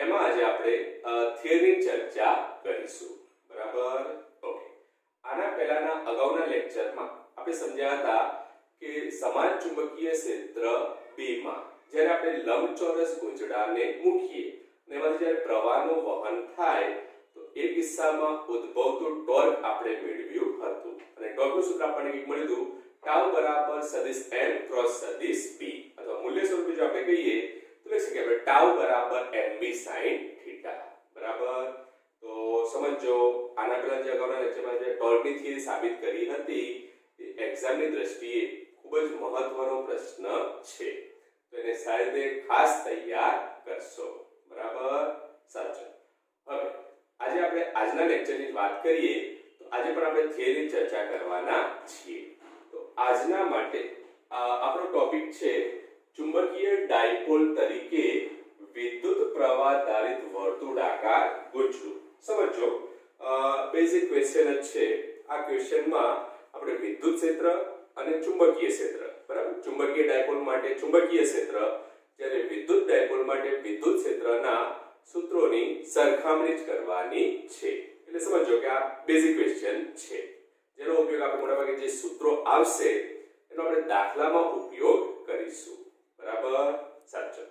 એમાં આજે આપણે થિયરીની ચર્ચા કરીશું. બરાબર? ઓકે. આના પહેલાના અગાઉના લેક્ચરમાં આપણે સમજ્યા હતા કે સમાન ચુંબકીય ક્ષેત્ર B માં જ્યારે આપણે લંબચોરસ ગૂંચળાને મૂકીએ અને એમાંથી જ્યારે પ્રવાહનું વહન થાય તો એ કિસ્સામાં ઉદ્ભવતું ટોર્ક આપણે મેળવ્યું હતું અને ટોર્કનું સૂત્ર આપણને કંઈક મળ્યું હતું ટાઉ બરાબર સદિશ m ક્રોસ સદિશ b અથવા મૂલ્ય સ્વરૂપે જો આપણે કહીએ તો લખી શકીએ આપણે ટાઉ બરાબર mb sin થીટા. બરાબર? તો સમજો આના પહેલા જે અગાઉના લેક્ચરમાં જે ટોર્કની થિયરી સાબિત કરી હતી એ એક્ઝામની દ્રષ્ટિએ ખૂબ જ મહત્વનો પ્રશ્ન છે, તો એને સારી રીતે ખાસ તૈયાર કરશો. બરાબર? સાચું. હવે આજે આપણે આજના લેક્ચરની વાત કરીએ તો આજે પણ આપણે થિયરી ચર્ચા કરવાના છીએ. તો આજના માટે આપણો ટોપિક છે ચુંબકીય ડાયપોલ તરીકે વિદ્યુત પ્રવાહ ધારિત વર્તુળાકાર ગૂંચળું. સમજો બેઝિક ક્વેશ્ચન જ છે. આ ક્વેશ્ચનમાં આપણે વિદ્યુત ક્ષેત્ર અને ચુંબકીય ક્ષેત્ર, બરાબર, ચુંબકીય ડાયપોલ માટે ચુંબકીય ક્ષેત્ર જ્યારે વિદ્યુત ડાયપોલ માટે વિદ્યુત ક્ષેત્રના સૂત્રોની સરખામણી જ કરવાની છે. એટલે સમજો કે આ બેઝિક ક્વેશ્ચન છે જેનો ઉપયોગ આપણે મોટાભાગે જે સૂત્રો આવશે એનો આપણે દાખલામાં ઉપયોગ કરીશું. બરાબર? સાચું.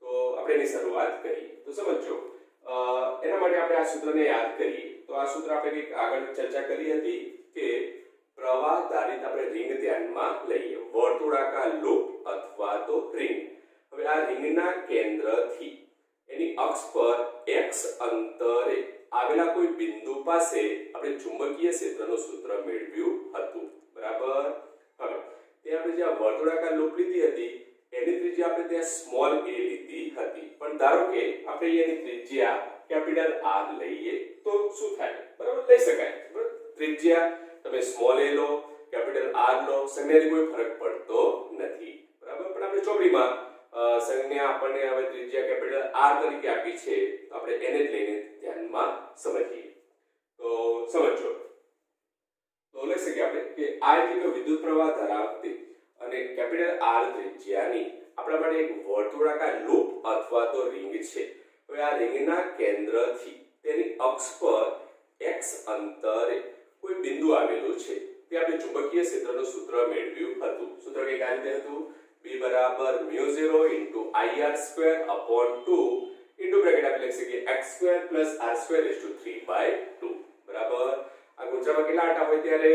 તો આપણે એની શરૂઆત કરીએ. તો સમજો એના માટે આપણે આ સૂત્રને યાદ કરીએ તો આ સૂત્ર આપણે કંઈક આગળ ચર્ચા કરી હતી કે પ્રવાહ ધારિત આપણે રિંગ ધ્યાનમાં લઈએ, વર્તુળાકાર લૂપ અથવા તો રિંગ. હવે આ રિંગના કેન્દ્રથી એની અક્ષ પર x અંતરે આવેલા કોઈ બિંદુ પાસે આપણે ચુંબકીય ક્ષેત્રનું સૂત્ર મેળવ્યું હતું. બરાબર? હવે ત્યાં આપણે જે વર્તુળાકાર લૂપ લીધી હતી એની ત્રિજ્યા આપણે ત્યાં સ્મોલ a લીધી હતી, પણ ધારો કે આપણે એની ત્રિજ્યા કેપિટલ R લઈએ તો શું થાય? બરાબર, લઈ શકાય. બરાબર, ત્રિજ્યા તમે સ્મોલ a લો કેપિટલ R લો, સંજ્ઞાથી કોઈ ફરક પડતો નથી. બરાબર, પણ આપણે ચોપડીમાં સંજ્ઞા આપણને હવે ત્રિજ્યા કેપિટલ R તરીકે આપી છે તો આપણે એને જ લઈને ધ્યાનમાં સમજીએ. તો સમજો તો લખી શકીએ આપણે કે આ એટલે વિદ્યુત પ્રવાહ ધરાવતી અને કેપિટલ R ત્રિજ્યાની આપણા માટે એક વર્તુળાકાર લૂપ અથવા તો રિંગ છે. હવે આ રિંગના કેન્દ્રથી તેની અક્ષ પર x અંતરે કોઈ બિંદુ આવેલું છે તે આપણે ચુંબકીય ક્ષેત્રનું સૂત્ર મેળવ્યું હતું. સૂત્ર કંઈક આ રીતે હતું B બરાબર μ0 IR² upon 2 ઇન્ટુ બ્રેકેટ આપણે લખી શકીએ x² r² 3/2. બરાબર? આ ગુંચળામાં કેટલા આંટા હોય ત્યારે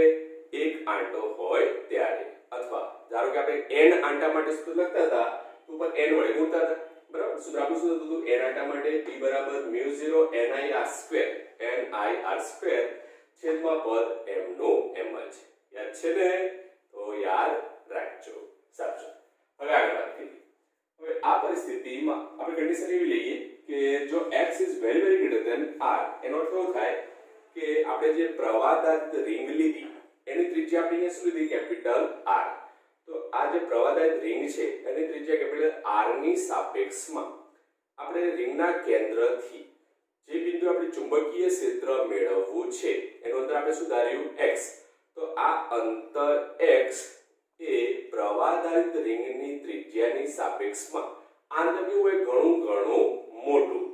એક આંટો હોય ત્યારે, અથવા ધારો કે આપણે n આંટા માટે સૂત્ર લખતા હતા તો ઉપર n વડે ગુણતા હતા. બરાબર? સૂત્ર આપણું શું હતું? n આંટા માટે B બરાબર μ0 NIR² છેદમાં પદ m નું m જ. યાદ છે ને? તો યાદ રાખજો. સાચું. હવે આગળ વાત કરીએ. હવે આ પરિસ્થિતિમાં આપણે કન્ડિશન એવી લઈએ કે જો x is very very greater than r, એનો અર્થ એવો થાય કે આપણે જે પ્રવાહદાત રિંગ લીધી એની ત્રિજ્યા આપણે અહીંયા શું લીધી? Capital R. તો આ જે પ્રવાહદાત રિંગ છે એની ત્રિજ્યા કેપિટલ R ની સાપેક્ષમાં આપણે રિંગના કેન્દ્રથી જે બિંદુ આપણે ચુંબકીય ક્ષેત્ર મેળવવું છે એનું અંતર આપણે શું ધાર્યું? x. તો આ અંતર x એ પ્રવાહદાત રિંગની ત્રિજ્યાની સાપેક્ષમાં આ અંતર કેવું હોય? ઘણું મોટું.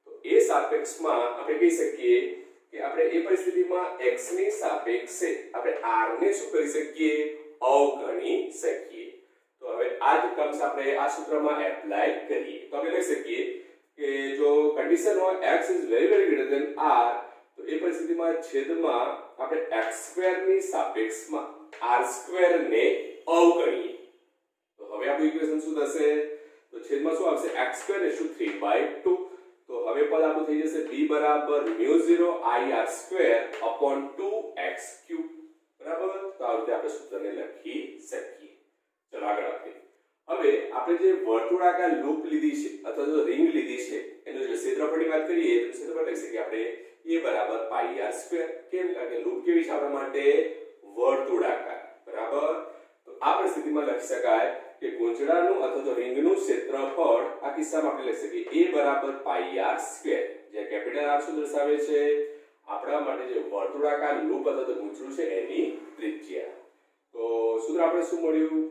તો એ સાપેક્ષમાં આપણે કહી શકીએ કે આપણે એ પરિસ્થિતિમાં x ની સાપેક્ષે આપણે r ને શું કરી શકીએ? અવગણી શકીએ. તો હવે આ જ ટર્મ્સ આપણે આ સૂત્રમાં એપ્લાય કરીએ તો આપણે લખી શકીએ કે જો કન્ડિશન હોય x is very very greater than r તો એ પરિસ્થિતિમાં છેદમાં આપણે x² ની સાપેક્ષમાં r² ને અવગણીએ. તો હવે આપણું ઇક્વેશન શું થશે? તો છેદમાં શું આવશે? x² 3/2. તો હવે પદ આપણું થઈ જશે B બરાબર μ0 IR² upon 2x3. બરાબર? તો આ રીતે આપણે સૂત્રને લખી શકીએ. ચલો આગળ વધીએ. હવે આપણે જે વર્તુળાકાર લૂપ લીધી છે અથવા તો રિંગ લીધી છે એનું જે ક્ષેત્રફળની વાત કરીએ તો ક્ષેત્રફળ લખી શકીએ આપણે A બરાબર πr². કેમ? કારણ કે લૂપ કેવી છે આપણા માટે? વર્તુળાકાર. બરાબર? તો આ પરિસ્થિતિમાં લખી શકાય કે ગૂંચળાનું અથવા તો રિંગનું ક્ષેત્રફળ આ કિસ્સામાં આપણે લખી શકીએ A બરાબર πr², જે કેપિટલ R શું દર્શાવે છે? આપણા માટે જે વર્તુળાકાર લૂપ અથવા તો ગૂંચળું છે એની ત્રિજ્યા. તો સૂત્ર આપણે શું મળ્યું?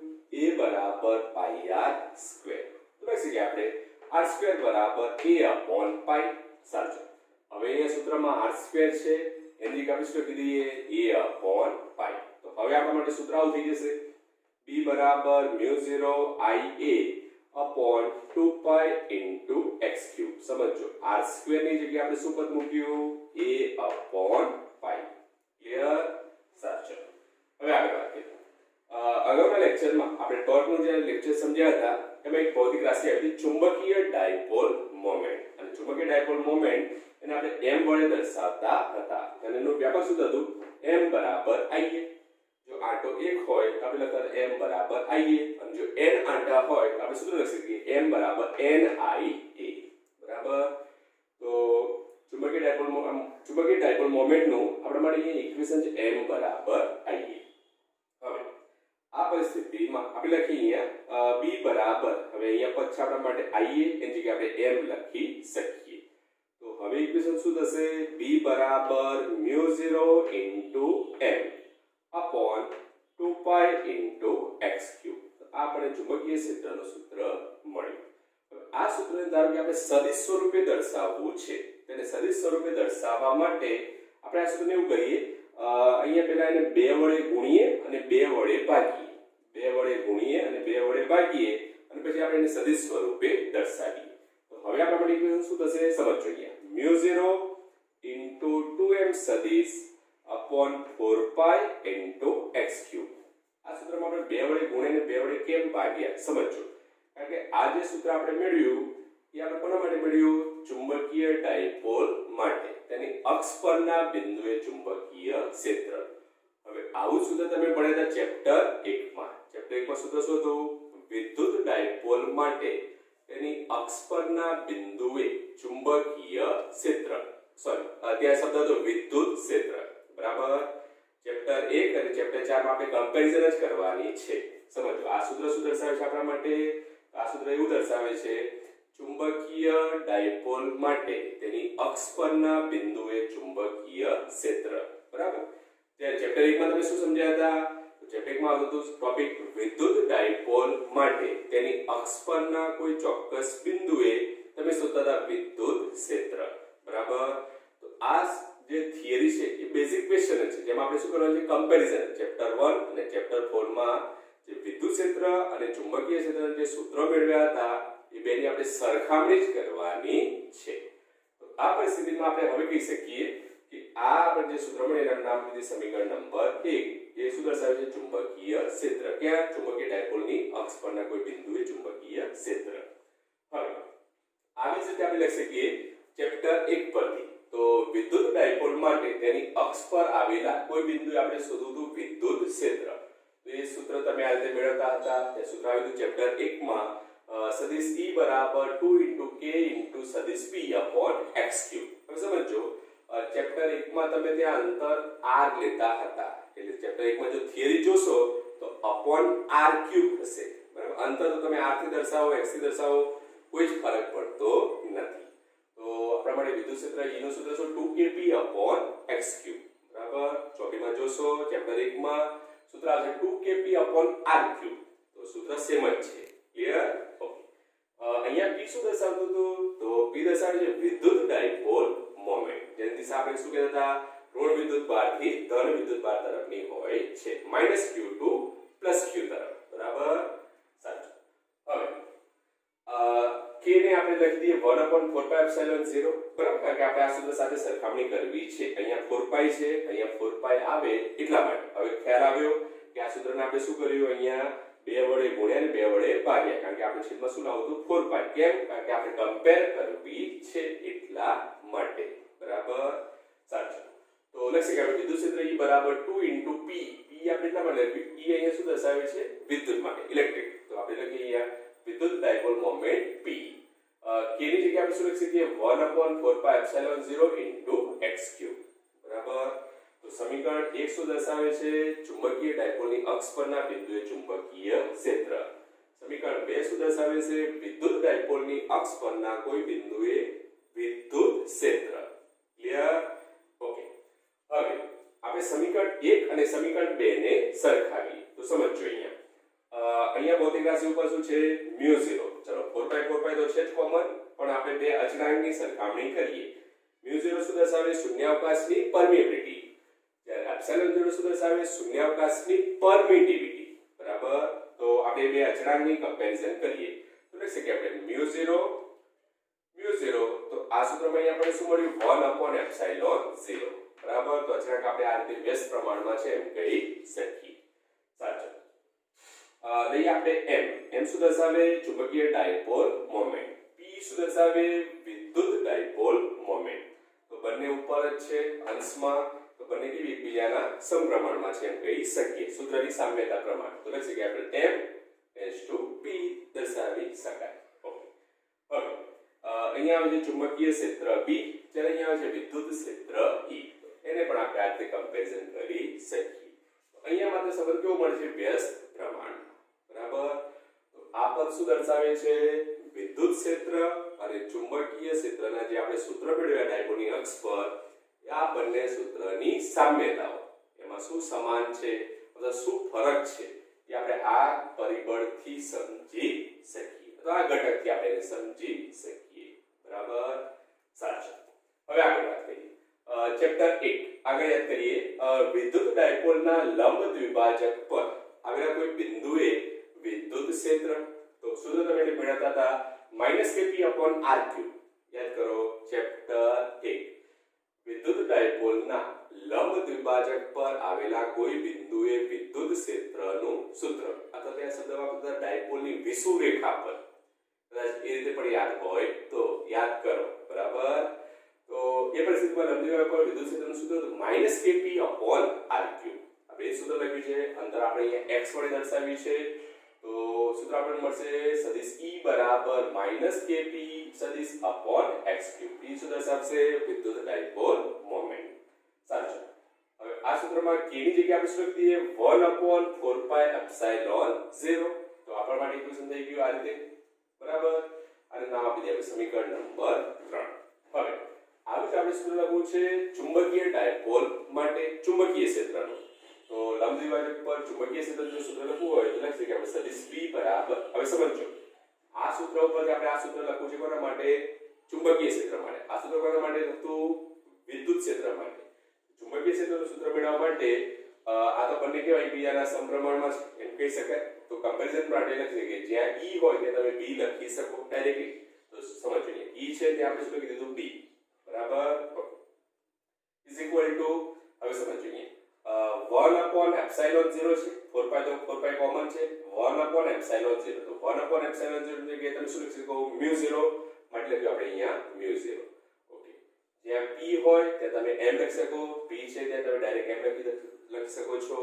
A બરાબર πr². તો લખી શકીએ આપણે r સ્ક્વેર બરાબર a/π સાચું હવે અહીંયા સૂત્રમાં r સ્ક્વેર છે એની જગ્યાએ આપણે શું લખી દઈએ a/π તો હવે આપણા માટે સૂત્ર આવું થઈ જશે b બરાબર μ0 ia upon 2π x³ સમજો r સ્ક્વેર ની જગ્યાએ આપણે શું પદ મૂક્યું a/π ક્લિયર સાચું હવે આગળ વાત કરીએ અગાઉના લેક્ચરમાં આપણે ટોર્કનું જે લેક્ચર સમજ્યા હતા એમાં એક ભૌતિક રાશિ હતી ચુંબકીય ડાયપોલ મોમેન્ટ અને ચુંબકીય ડાયપોલ મોમેન્ટ એને આપણે m વડે દર્શાવતા હતા અને એનું વ્યાપક સૂત્ર હતું m બરાબર ia જો આંટો 1 હોય તો આપણે લખતા m બરાબર ia અને જો n આંટા હોય તો આપણે સૂત્ર લખી શકીએ m બરાબર nia બરાબર તો ચુંબકીય ડાયપોલ મોમેન્ટ નું આપણે માટે અહીં ઇક્વેશન છે m બરાબર ia હવે આ પરિસ્થિતિમાં આપણે લખીએ અહીંયા b બરાબર હવે અહીંયા પદ છે આપણા માટે ia એની જગ્યાએ આપણે m લખી શકીએ તો હવે ઇક્વેશન શું થશે b બરાબર μ0 m upon 2π x³ આ આપણે ચુંબકીય ક્ષેત્રનું સૂત્ર મળ્યું આ સૂત્રને ધારો કે આપણે સદિશ સ્વરૂપે દર્શાવવું છે તેને સદિશ સ્વરૂપે દર્શાવવા માટે આપણે આ સૂત્રને એવું કરીએ અહીંયા પહેલા એને 2 વડે ગુણીએ અને 2 વડે ભાગીએ 2 વડે ગુણીએ અને 2 વડે ભાગીએ અને પછી આપણે એને સદિશ સ્વરૂપે દર્શાવીએ તો હવે આપણા માટે ઇક્વેશન શું થશે સમજો અહીંયા μ0 2m સદિશ upon 4π x³ આ સૂત્રમાં આપણે 2 વડે ગુણીને 2 વડે કેમ ભાગ્યા સમજો કારણ કે આ જે સૂત્ર આપણે મેળવ્યું એ આપણે કોના માટે મેળવ્યું ચુંબકીય ડાયપોલ માટે તેની અક્ષ પરના બિંદુએ ચુંબકીય ક્ષેત્ર હવે આવું સૂત્ર તમે ભણ્યા હતા ચેપ્ટર 1 માં સૂત્ર શું હતું વિદ્યુત ડાયપોલ માટે તેની અક્ષ પરના બિંદુએ ચુંબકીય ક્ષેત્ર સોરી ત્યાં શબ્દ હતો વિદ્યુત ક્ષેત્ર બરાબર ચેપ્ટર 1 અને ચેપ્ટર 4 માં આપણે કમ્પેરિઝન જ કરવાની છે સમજો આ સૂત્ર શું દર્શાવે છે આપણા માટે આ સૂત્ર એવું દર્શાવે છે ચુંબકીય ડાયપોલ માટે તેની અક્ષ પરના બિંદુએ ચુંબકીય ક્ષેત્ર બરાબર ત્યારે ચેપ્ટર 1 માં તમે શું સમજ્યા હતા તો ચેપ્ટર 1 માં હતું ટોપિક વિદ્યુત ડાયપોલ માટે તેની અક્ષ પરના કોઈ ચોક્કસ બિંદુએ તમે શોધતા હતા વિદ્યુત ક્ષેત્ર બરાબર તો આ જે થિયરી છે એ બેઝિક ક્વેશ્ચન છે જેમાં આપણે શું કરવાનું છે કમ્પેરિઝન ચેપ્ટર 1 અને ચેપ્ટર 4 માં જે વિદ્યુત ક્ષેત્ર અને ચુંબકીય ક્ષેત્રના જે સૂત્રો મેળવ્યા હતા એ બેની આપણે સરખામણી જ કરવાની છે તો આ પરિસ્થિતિમાં આપણે હવે કહી શકીએ કે આ આપણે જે સૂત્ર મળે એનું નામ દીધું સમીકરણ નંબર 1 એ શું દર્શાવે છે ચુંબકીય ક્ષેત્ર ક્યાં ચુંબકીય ડાયપોલની અક્ષ પરના કોઈ બિંદુએ ચુંબકીય ક્ષેત્ર હવે આવી જ રીતે આપણે લખી શકીએ ચેપ્ટર 1 પરથી તો વિદ્યુત ડાયપોલ માટે તેની અક્ષ પર આવેલા કોઈ બિંદુએ આપણે શોધવું વિદ્યુત ક્ષેત્ર તો એ સૂત્ર તમે આ રીતે મેળવતા હતા તે સૂત્ર આવ્યું ચેપ્ટર 1 માં સદિશ E બરાબર 2 k સદિશ P upon x³ હવે સમજો ચેપ્ટર 1 માં તમે ત્યાં અંતર r લેતા હતા એટલે ચેપ્ટર 1 માં જો થિયરી જોશો તો upon r³ હશે બરાબર અંતર તો તમે r થી દર્શાવો x થી દર્શાવો કોઈ જ ફરક પડતો નથી તો આપણા માટે વિદ્યુત ક્ષેત્ર E નું સૂત્ર છે 2kP upon x³ બરાબર ચોકીમાં જોશો ચેપ્ટર 1 માં સૂત્ર આવશે 2kP upon r³ તો સૂત્ર સેમ જ છે ક્લિયર ઓકે અહીંયા P શું દર્શાવતું હતું તો P દર્શાવે છે વિદ્યુત ડાયપોલ મોમેન્ટ જેની દિશા આપણે શું કહેતા હતા ઋણ વિદ્યુત ભારથી ધન વિદ્યુત ભાર તરફની હોય છે -q to +q તરફ બરાબર સાચું હવે k ને આપણે લખી દઈએ 1/4πε0 બરાબર કારણ કે આપણે આ સૂત્ર સાથે સરખામણી કરવી છે અહીંયા 4π છે અહીંયા 4π આવે એટલા માટે હવે ખ્યાલ આવ્યો કે આ સૂત્રને આપણે શું કર્યું અહીંયા 2 વડે ગુણ્યા અને 2 વડે ભાગ્યા કારણ કે આપણે છેદમાં શું લાવતું 4π કેમ કારણ કે આપણે કમ્પેર કરવી છે એટલા માટે બરાબર સાચું તો લખી શકાય વિદ્યુત ક્ષેત્ર E બરાબર 2 P P આપણે એટલા માટે લખ્યું E અહીંયા શું દર્શાવે છે વિદ્યુત માટે ઇલેક્ટ્રિક તો આપણે લખીએ અહીંયા વિદ્યુત ડાયપોલ મોમેન્ટ P k ની જગ્યાએ આપણે શું લખી શકીએ 1/4πε0 x³ બરાબર તો સમીકરણ 1 શું દર્શાવે છે ચુંબકીય ડાયપોલની અક્ષ પરના બિંદુએ ચુંબકીય ક્ષેત્ર સમીકરણ 2 શું દર્શાવે છે વિદ્યુત ડાયપોલની અક્ષ પરના કોઈ બિંદુએ વિદ્યુત ક્ષેત્ર ક્લિયર ઓકે હવે આપણે સમીકરણ 1 અને સમીકરણ 2 ને સરખાવીએ તો સમજો અહીંયા ભૌતિક રાશિ ઉપર શું છે μ0 ચલો 4π મળે તો છે જ કોમન, પણ આપણે બે અચળાંકની સરખામણી કરીએ. μ0 શું દર્શાવે? શૂન્યાવકાશની પરમિએબિલિટી, જ્યારે એપ્સિલોન 0 શું દર્શાવે? શૂન્યાવકાશની પરમિટિવિટી. બરાબર. તો આપણે બે અચળાંકની કમ્પેરિઝન કરીએ તો લખી શકીએ આપણે μ0 તો આ સૂત્રમાં અહીંયા આપણે શું મળ્યું? 1/ε0. બરાબર. તો અચળાંક આપણે આ રીતે વ્યસ્ત પ્રમાણમાં છે એમ કહી શકીએ. સાચું. લઈએ આપણે m શું દર્શાવે? ચુંબકીય ડાયપોલ મોમેન્ટ. p શું દર્શાવે? વિદ્યુત ડાયપોલ મોમેન્ટ. તો બંને ઉપર જ છે અંશમાં, તો બંને કેવી એકબીજાના સમપ્રમાણમાં છે એમ કહી શકીએ સૂત્રની સામ્યતા પ્રમાણે. તો લખી શકીએ આપણે m/p દર્શાવી શકાય. ઓકે. હવે અહીંયા આવે છે ચુંબકીય ક્ષેત્ર b, જ્યારે અહીંયા આવે છે વિદ્યુત ક્ષેત્ર e. એને પણ આપણે આ રીતે કમ્પેરિઝન કરી શકીએ. અહીંયા માત્ર સંબંધ કેવો મળે છે? વ્યસ્ત પ્રમાણ. બરાબર. તો આ પદ શું દર્શાવે છે? વિદ્યુત ક્ષેત્ર અને ચુંબકીય ક્ષેત્રના જે આપણે સૂત્ર મેળવ્યા ડાયપોલની અક્ષ પર, આ બંને સૂત્રની સામ્યતાઓ, એમાં શું સમાન છે અથવા શું ફરક છે એ આપણે આ પરિબળથી સમજી શકીએ, અથવા આ ઘટકથી આપણે એને સમજી શકીએ. બરાબર. સાચું. હવે આગળ વાત કરીએ. ચેપ્ટર 8 આગળ યાદ કરીએ. વિદ્યુત ડાયપોલના લંબ દ્વિભાજક પર આવેલા કોઈ બિંદુએ વિદ્યુત ક્ષેત્ર, તો સૂત્ર તમે ભણ્યા હતા -kp/r3. યાદ કરો ચેપ્ટર 8. વિદ્યુત ડાયપોલના લંબ દ્વિભાજક પર આવેલા કોઈ બિંદુએ વિદ્યુત ક્ષેત્રનું સૂત્ર, અથવા ત્યાં શબ્દ વાપરતા ડાયપોલની વિષુવરેખા પર, કદાચ એ રીતે પણ યાદ હોય તો યાદ કરો. બરાબર. તો એ પરિસ્થિતિમાં લંબ દ્વિભાજક પર વિદ્યુત ક્ષેત્રનું સૂત્ર -kp/r3. આપણે એ સૂત્ર લખ્યું છે, અંતર આપણે અહીંયા x વડે દર્શાવ્યું છે. તો સૂત્ર આપણને મળશે સદિશ E બરાબર -kp સદિશ/x3. P શું દર્શાવશે? વિદ્યુત ડાયપોલ મોમેન્ટ. સાચું. હવે આ સૂત્રમાં k ની જગ્યાએ આપણે શું લખી દઈએ? 1/4πε0. તો આપણા માટે ઇક્વેશન થઈ ગયું આ રીતે. બરાબર. અને નામ આપી દઈએ સમીકરણ નંબર 3. હવે આવી જ આપણે સૂત્ર લખવું છે ચુંબકીય ડાયપોલ માટે ચુંબકીય ક્ષેત્રનું. તો લંબ દ્વિભાજક પર ચુંબકીય ક્ષેત્રનું સૂત્ર લખવું હોય તો લખી શકીએ આપણે સદિશ P બરાબર, હવે સમજો આ સૂત્ર ઉપર આપણે આ સૂત્ર લખવું છે કોના માટે? ચુંબકીય ક્ષેત્ર માટે. આ સૂત્ર કોના માટે લખતું? વિદ્યુત ક્ષેત્ર માટે. ચુંબકીય ક્ષેત્રનું સૂત્ર મેળવવા માટે આ તો બંને કેવા એકબીજાના સમપ્રમાણમાં છે એમ કહી શકાય. તો કમ્પેરિઝન માટે લખી શકીએ જ્યાં E હોય ત્યાં તમે B લખી શકો ડાયરેક્ટલી. તો સમજો E છે ત્યાં આપણે શું લખી દીધું? B. બરાબર. ઇઝ ઇક્વલ ટુ, હવે સમજો 1/ε0 છે, 4π તો 4π કોમન છે, 1/ε0. તો 1/ε0 ની જગ્યાએ તમે શું લખી શકો? μ0 માટે લખ્યું આપણે અહીંયા μ0. ઓકે. જ્યાં p હોય ત્યાં તમે m લખી શકો, p છે ત્યાં તમે ડાયરેક્ટ m લખી શકો છો.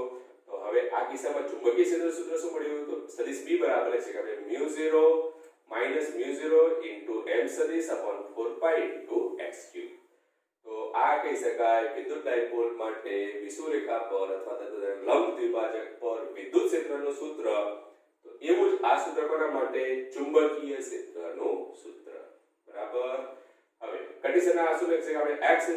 તો હવે આ કિસ્સામાં ચુંબકીય ક્ષેત્રનું સૂત્ર શું મળ્યું? તો સદિશ b બરાબર લખી શકીએ આપણે μ0 - μ0 * m સદિશ/4π * x3. તો આ કહી શકાય વિદ્યુત ડાયપોલ માટે વિષુવરેખા પર અથવા તો લંબ દ્વિભાજક પર વિદ્યુત ક્ષેત્રનું સૂત્ર. તો એવું જ આ સૂત્ર કોના માટે? ચુંબકીય ક્ષેત્રનું સૂત્ર. બરાબર. હવે કન્ડિશન આ શું લખી શકીએ આપણે? x >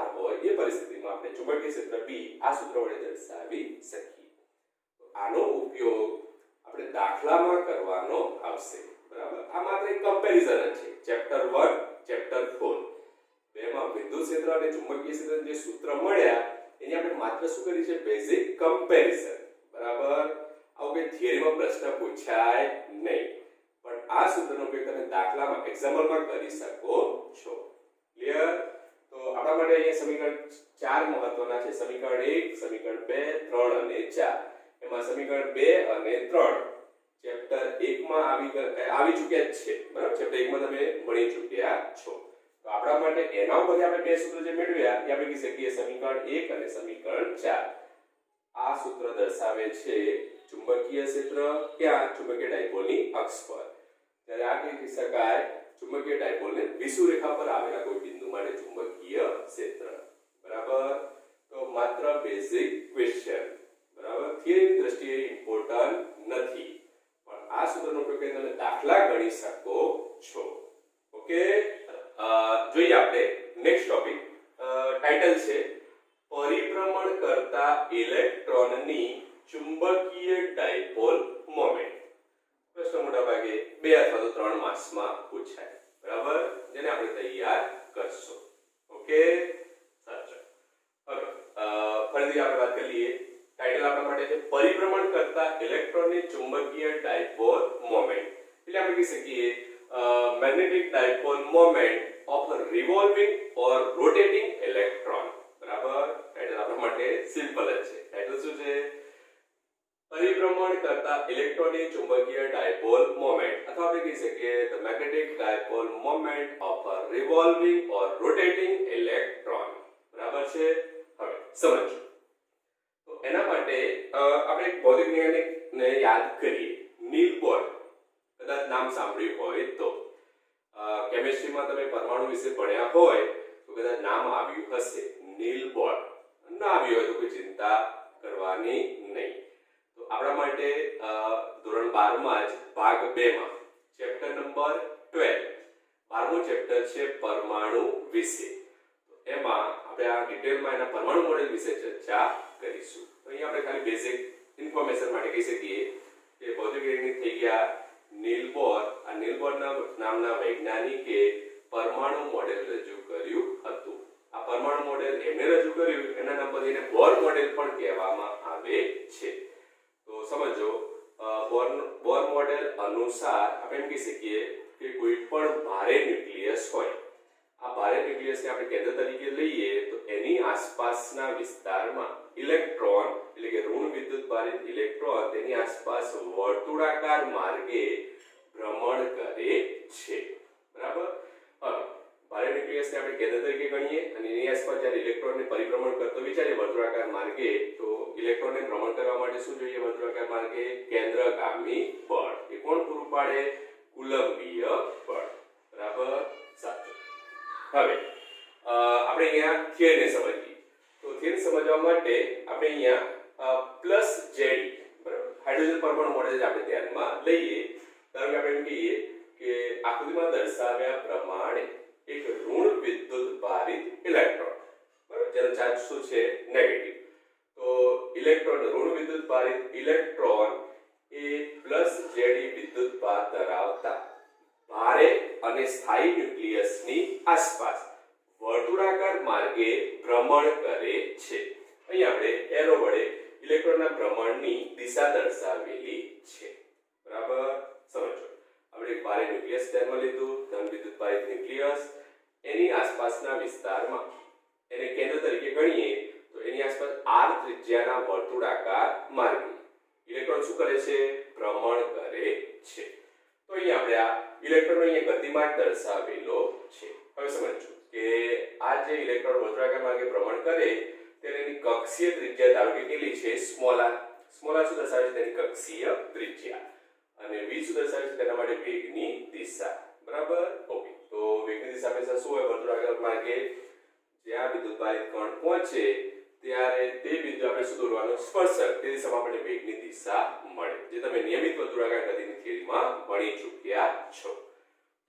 r હોય એ પરિસ્થિતિમાં આપણે ચુંબકીય ક્ષેત્ર B આ સૂત્ર વડે દર્શાવી શકીએ. તો આનો ઉપયોગ આપણે દાખલામાં કરવાનો આવશે. બરાબર. આ માત્ર એક કમ્પેરિઝન જ છે. ચેપ્ટર 1 ચેપ્ટર 4 બેમાં વિદ્યુત ક્ષેત્ર અને ચુંબકીય ક્ષેત્રના જે સૂત્ર મળ્યા એની આપણે માત્ર શું કરી છે? Basic comparison. બરાબર. આવો કે થિયરીમાં પ્રશ્ન પૂછાય નહીં, પણ આ સૂત્રનો ઉપયોગ તમે દાખલામાં એક્ઝામ્પલમાં કરી શકો છો. ક્લિયર? તો આપણા માટે અહીંયા સમીકરણ 4 મહત્વના છે. સમીકરણ 1, સમીકરણ 2, 3 અને 4. એમાં સમીકરણ 2 અને 3 ચેપ્ટર 1 માં આવી ચૂક્યા છે. બરાબર. ચેપ્ટર 1 માં તમે ભણી ચૂક્યા છો. તો આપણા માટે એના ઉપરથી આપણે બે સૂત્ર જે મેળવ્યા એ આપણે કહી શકીએ સમીકરણ 1 અને સમીકરણ 4. આ સૂત્ર દર્શાવે છે ચુંબકીય ક્ષેત્ર ક્યાં? ચુંબકીય ડાયપોલની અક્ષ પર. ત્યારે આ કહી શકાય ચુંબકીય ડાયપોલને વિષુવરેખા પર આવેલા કોઈ બિંદુ માટે ચુંબકીય ક્ષેત્ર. બરાબર. તો માત્ર બેઝિક ક્વેશ્ચન. બરાબર. થિયરીની દ્રષ્ટિએ ઇમ્પોર્ટન્ટ નથી, પણ આ સૂત્રનો ઉપયોગ કરીને તમે દાખલા ગણી શકો છો. ઓકે. જોઈએ આપણે નેક્સ્ટ ટોપિક. ટાઇટલ છે પરિભ્રમણ કરતા ઇલેક્ટ્રોનની ચુંબકીય ડાયપોલ મોમેન્ટ. પ્રશ્ન મોટા ભાગે 2 અથવા તો 3 માર્ક્સમાં પૂછાય, બરાબર, જેને આપણે તૈયાર કરશું. ઓકે, સાચું. હવે ફરીથી આપણે વાત કરી લઈએ. ટાઇટલ આપણા માટે છે પરિભ્રમણ કરતા ઇલેક્ટ્રોનની ચુંબકીય ડાયપોલ મોમેન્ટ. એટલે આપણે કહી શકીએ magnetic dipole moment of revolving or rotating electron. બરાબર, ટાઇટલ આપણા માટે સિમ્પલ જ છે. ટાઇટલ શું છે? પરિભ્રમણ કરતા ઇલેક્ટ્રોનની ચુંબકીય ડાયપોલ મોમેન્ટ, અથવા આપણે કહી શકીએ the magnetic dipole moment of a revolving or rotating electron. બરાબર છે. હવે સમજો. તો એના માટે આપણે એક ભૌતિક વૈજ્ઞાનિકને યાદ કરીએ, નીલ બોર. કદાચ નામ સાંભળ્યું હોય તો કેમિસ્ટ્રીમાં તમે પરમાણુ વિશે ભણ્યા હોય તો કદાચ નામ આવ્યું હશે, નીલ બોર. ના આવ્યું હોય તો કોઈ ચિંતા કરવાની નહીં. તો આપણા માટે ધોરણ 12 માં જ ભાગ 2 માં ચેપ્ટર નંબર 12 12મું ચેપ્ટર છે પરમાણુ વિશે. તો એમાં આપણે આ ડિટેલમાં એના પરમાણુ મોડેલ વિશે ચર્ચા કરીશું. તો અહીંયા આપણે ખાલી બેઝિક ઇન્ફોર્મેશન માટે કહી શકીએ કે ભૌતિક વૈજ્ઞાનિક થઈ ગયા નીલ બોર. આ નીલ બોર નામના વૈજ્ઞાનિકે પરમાણુ મોડેલ રજૂ કર્યું હતું. આ પરમાણુ મોડેલ એમને રજૂ કર્યું, એના નામ પરથી એને બોર મોડેલ પણ કહેવામાં આવે છે. તો સમજો, બોર મોડેલ અનુસાર આપણે એમ કહી શકીએ કે કોઈ પણ ભારે ન્યુક્લિયસ હોય, આ ભારે ન્યુક્લિયસને આપણે કેન્દ્ર તરીકે લઈએ તો એની આસપાસના વિસ્તારમાં ઇલેક્ટ્રોન એટલે કે ઋણ વિદ્યુત ભારિત ઇલેક્ટ્રોન તેની આસપાસ વર્તુળાકાર માર્ગે ભ્રમણ કરે છે. બરાબર. હવે ભારે ન્યુક્લિયસને આપણે કેન્દ્ર તરીકે ગણીએ અને એની આસપાસ જ્યારે ઇલેક્ટ્રોનને પરિભ્રમણ કરતો વિચારીએ વર્તુળાકાર માર્ગે, તો ઇલેક્ટ્રોનને ભ્રમણ કરવા માટે શું જોઈએ? વર્તુળાકાર માર્ગે કેન્દ્રગામી બળ. એ કોણ પૂરું પાડે? કુલંબીય બળ. બરાબર, સાચું. હવે આપણે અહીંયા થિયરીને સમજીએ. તો થિયરી સમજવા માટે આપણે અહીંયા પ્લસ જેડી, બરાબર, હાઇડ્રોજન પરમાણુ મોડેલ આપણે ધ્યાનમાં લઈએ. ધારો કે આપણે એમ કહીએ કે આકૃતિમાં દર્શાવ્યા પ્રમાણે એક ઋણ વિદ્યુત ભારિત ઇલેક્ટ્રોન, બરાબર, જેનો ચાર્જ શું છે? નેગેટિવ. તો ઇલેક્ટ્રોન, ઋણ વિદ્યુત ભારિત ઇલેક્ટ્રોન એ પ્લસ જેડી વિદ્યુત ભાર ધરાવતા ભારે અને સ્થાયી ન્યુક્લિયસની આસપાસ વર્તુળાકાર માર્ગે ભ્રમણ કરે છે. અહીં આપણે એરો વડે ઇલેક્ટ્રોનના ભ્રમણની દિશા દર્શાવેલી છે. બરાબર, સમજો. આપણે એક ભારે ન્યુક્લિયસ ધ્યાનમાં લીધું, ધન વિદ્યુત ભારિત ન્યુક્લિયસ. એની આસપાસના વિસ્તારમાં એને કેન્દ્ર તરીકે ગણીએ તો એની આસપાસ r ત્રિજ્યાના વર્તુળાકાર માર્ગે ઇલેક્ટ્રોન શું કરે છે? ભ્રમણ કરે છે. તો અહીં આપણે આ ઇલેક્ટ્રોનનો અહીંયા ગતિમાર્ગ દર્શાવેલો છે. હવે સમજો કે આ જે ઇલેક્ટ્રોન વર્તુળાકાર માર્ગે ભ્રમણ કરે તેની કક્ષીય ત્રિજ્યા ધારો કે કેટલી છે? Small r. સ્મોલ r શું દર્શાવે છે? તેની કક્ષીય ત્રિજ્યા. અને v શું દર્શાવે છે? તેના માટે વેગની દિશા. બરાબર, ઓકે. તો વેગની દિશા હંમેશા શું હોય? વર્તુળાકાર માર્ગે જ્યાં વિદ્યુત ભારિત કણ પહોંચે ત્યારે તે બિંદુ આપણે શું દોરવાનું? સ્પર્શક. તે દિશામાં આપણે વેગની દિશા મળે, જે તમે નિયમિત વર્તુળાકાર ગતિની થિયરીમાં ભણી ચૂક્યા છો.